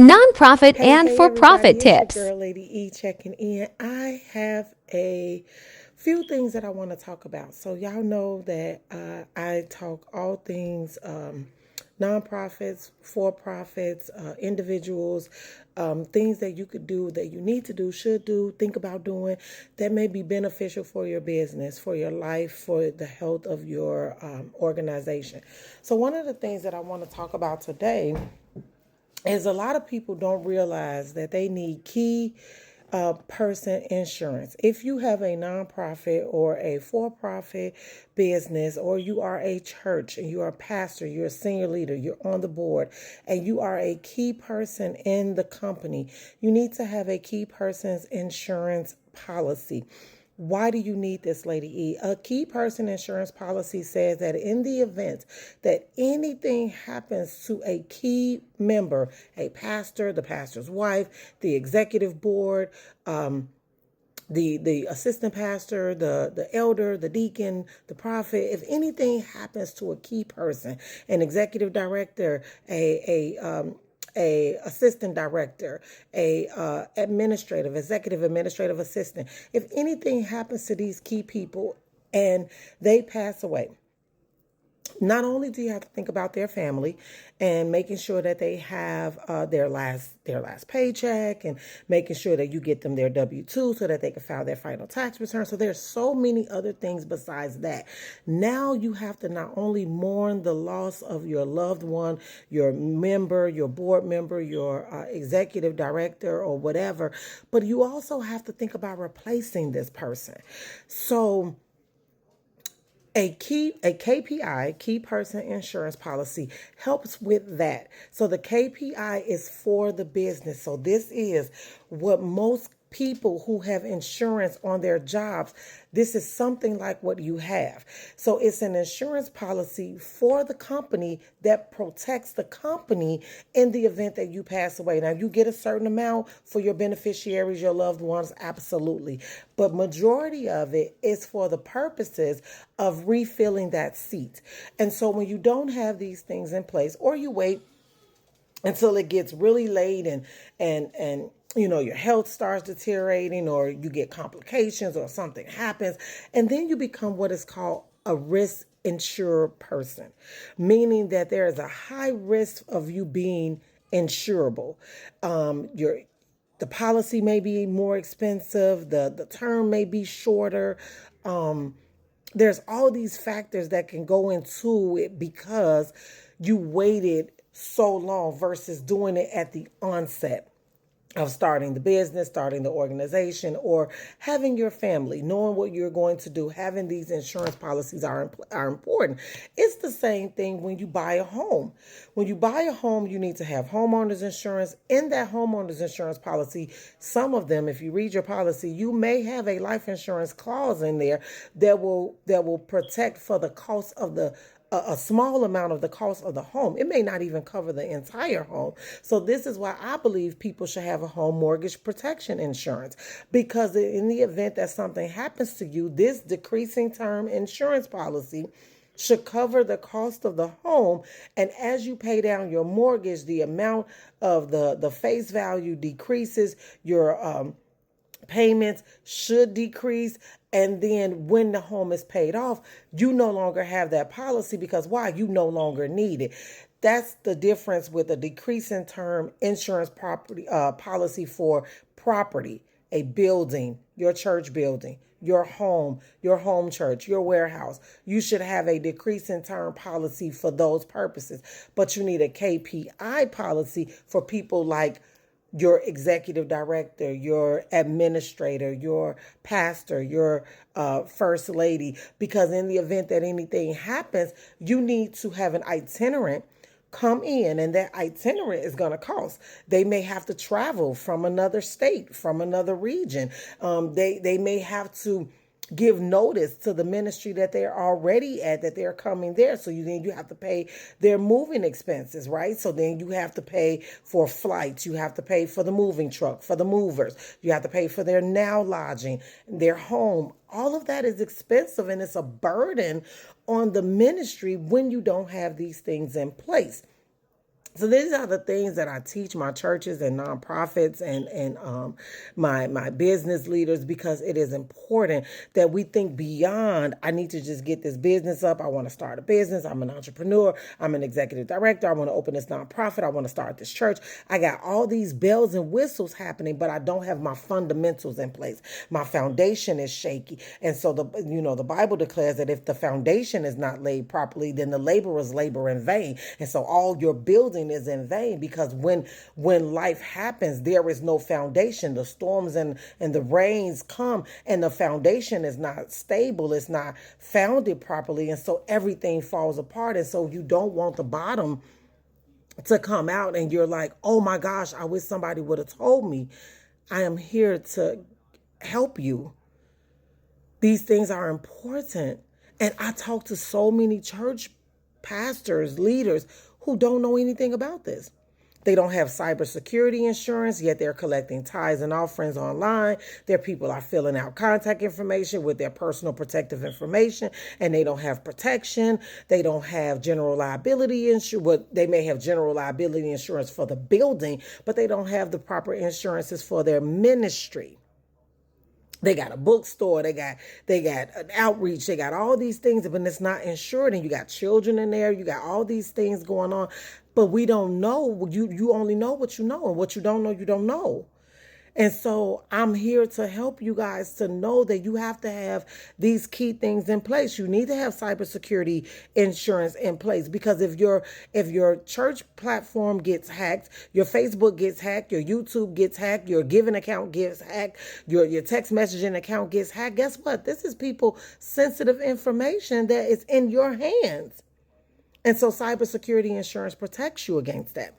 nonprofit and Hey for-profit everybody, it's your tips. girl Lady E checking in. I have a few things that I want to talk about. So y'all know that I talk all things nonprofits, for-profits, individuals, things that you could do, that you need to do, should do, think about doing, that may be beneficial for your business, for your life, for the health of your organization. So one of the things that I want to talk about today is a lot of people don't realize that they need key person insurance. If you have a nonprofit or a for-profit business, or you are a church and you are a pastor, you're a senior leader, you're on the board, and you are a key person in the company, you need to have a key person's insurance policy. Why do you need this, Lady E? A key person insurance policy says that in the event that anything happens to a key member, a pastor, the pastor's wife, the executive board, the assistant pastor, the elder, the deacon, the prophet, if anything happens to a key person, an executive director, a assistant director, a executive administrative assistant, if anything happens to these key people and they pass away, not only do you have to think about their family and making sure that they have their last paycheck, and making sure that you get them their W-2 so that they can file their final tax return. So there's so many other things besides that. Now you have to not only mourn the loss of your loved one, your member, your board member, your executive director or whatever, but you also have to think about replacing this person. So a KPI, key person insurance policy, helps with that. So the KPI is for the business. So this is what most people who have insurance on their jobs, this is something like what you have. So it's an insurance policy for the company that protects the company in the event that you pass away. Now you get a certain amount for your beneficiaries, your loved ones, absolutely. But majority of it is for the purposes of refilling that seat. And so when you don't have these things in place, or you wait until it gets really late, and your health starts deteriorating, or you get complications, or something happens, and then you become what is called a risk insurer person, meaning that there is a high risk of you being insurable. Your The policy may be more expensive, the term may be shorter. There's all these factors that can go into it because you waited so long versus doing it at the onset of starting the business, starting the organization, or having your family, knowing what you're going to do. Having these insurance policies are important. It's the same thing when you buy a home. When you buy a home, you need to have homeowners insurance. In that homeowners insurance policy, some of them, if you read your policy, you may have a life insurance clause in there that will protect for the cost of a small amount of the cost of the home. It may not even cover the entire home. So this is why I believe people should have a home mortgage protection insurance, because in the event that something happens to you, this decreasing term insurance policy should cover the cost of the home. And as you pay down your mortgage, the amount of the face value decreases. Your payments should decrease. And then when the home is paid off, you no longer have that policy, because why? You no longer need it. That's the difference with a decreasing term insurance property policy for property, a building, your church building, your home church, your warehouse. You should have a decreasing term policy for those purposes. But you need a KPI policy for people like your executive director, your administrator, your pastor, your first lady, because in the event that anything happens, you need to have an itinerant come in, and that itinerant is going to cost. They may have to travel from another state, from another region. They may have to give notice to the ministry that they're already at, that they're coming there. So you have to pay their moving expenses, right? So then you have to pay for flights. You have to pay for the moving truck, for the movers. You have to pay for their now lodging, their home. All of that is expensive, and it's a burden on the ministry when you don't have these things in place. So these are the things that I teach my churches and nonprofits and my business leaders, because it is important that we think beyond. I need to just get this business up. I want to start a business. I'm an entrepreneur. I'm an executive director. I want to open this nonprofit. I want to start this church. I got all these bells and whistles happening, but I don't have my fundamentals in place. My foundation is shaky, and so the Bible declares that if the foundation is not laid properly, then the laborers labor in vain, and so all your building is in vain, because when life happens, there is no foundation. The storms and the rains come, and the foundation is not stable. It's not founded properly, and so everything falls apart. And so you don't want the bottom to come out and you're like, oh my gosh, I wish somebody would have told me. I am here to help you. These things are important. And I talk to so many church pastors, leaders who don't know anything about this. They don't have cybersecurity insurance, yet they're collecting tithes and offerings online. Their people are filling out contact information with their personal protective information, and they don't have protection. They don't have general liability insurance. Well, they may have general liability insurance for the building, but they don't have the proper insurances for their ministry. They got a bookstore, they got an outreach, they got all these things, but it's not insured, and you got children in there, you got all these things going on, but we don't know. You only know what you know, and what you don't know, you don't know. And so I'm here to help you guys to know that you have to have these key things in place. You need to have cybersecurity insurance in place, because if your church platform gets hacked, your Facebook gets hacked, your YouTube gets hacked, your giving account gets hacked, your text messaging account gets hacked, guess what? This is people sensitive information that is in your hands. And so cybersecurity insurance protects you against that.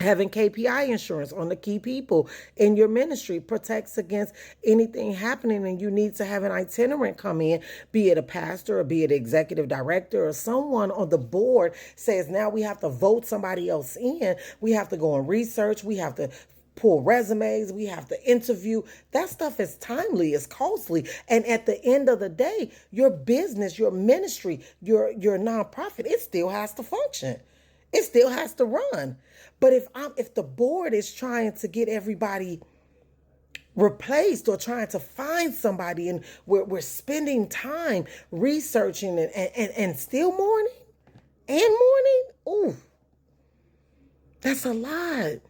Having KPI insurance on the key people in your ministry protects against anything happening, and you need to have an itinerant come in, be it a pastor or be it an executive director or someone on the board says, now we have to vote somebody else in. We have to go and research. We have to pull resumes. We have to interview. That stuff is timely, it's costly. And at the end of the day, your business, your ministry, your nonprofit, it still has to function. It still has to run. But if the board is trying to get everybody replaced or trying to find somebody, and we're spending time researching and still mourning, ooh, that's a lot.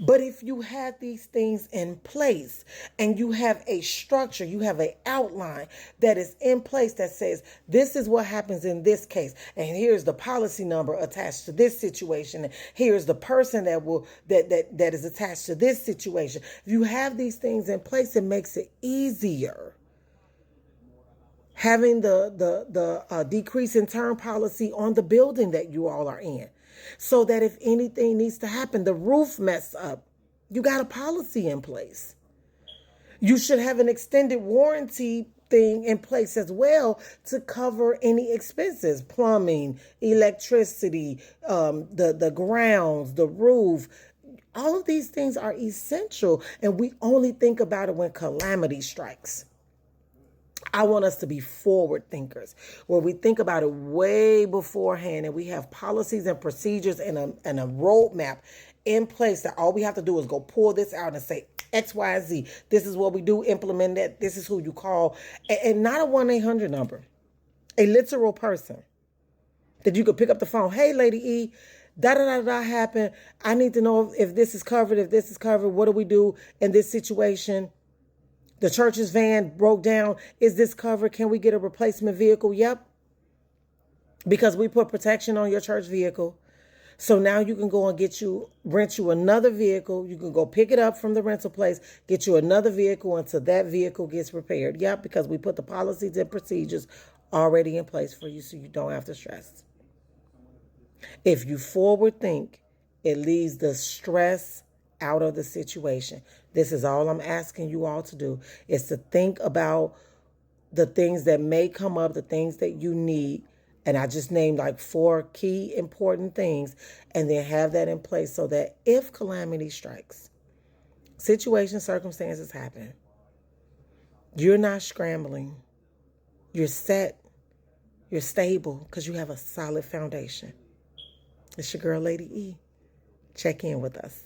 But if you have these things in place and you have a structure, you have an outline that is in place that says, this is what happens in this case, and here's the policy number attached to this situation, and here's the person that is attached to this situation. If you have these things in place, it makes it easier. Having the decrease in term policy on the building that you all are in, so that if anything needs to happen, the roof mess up, you got a policy in place. You should have an extended warranty thing in place as well to cover any expenses, plumbing, electricity, the grounds, the roof. All of these things are essential, and we only think about it when calamity strikes. I want us to be forward thinkers, where we think about it way beforehand, and we have policies and procedures and a roadmap in place that all we have to do is go pull this out and say X, Y, Z. This is what we do, implement that. This is who you call, and not a 1-800 number, a literal person that you could pick up the phone. Hey, Lady E, da happened. I need to know if this is covered. If this is covered, what do we do in this situation? The church's van broke down. Is this covered? Can we get a replacement vehicle? Yep. Because we put protection on your church vehicle. So now you can go and rent you another vehicle. You can go pick it up from the rental place, get you another vehicle until that vehicle gets repaired. Yep, because we put the policies and procedures already in place for you, so you don't have to stress. If you forward think, it leaves the stress out of the situation. This is all I'm asking you all to do, is to think about the things that may come up, the things that you need. And I just named like 4 key important things, and then have that in place so that if calamity strikes, circumstances happen, you're not scrambling. You're set. You're stable because you have a solid foundation. It's your girl, Lady E. Check in with us.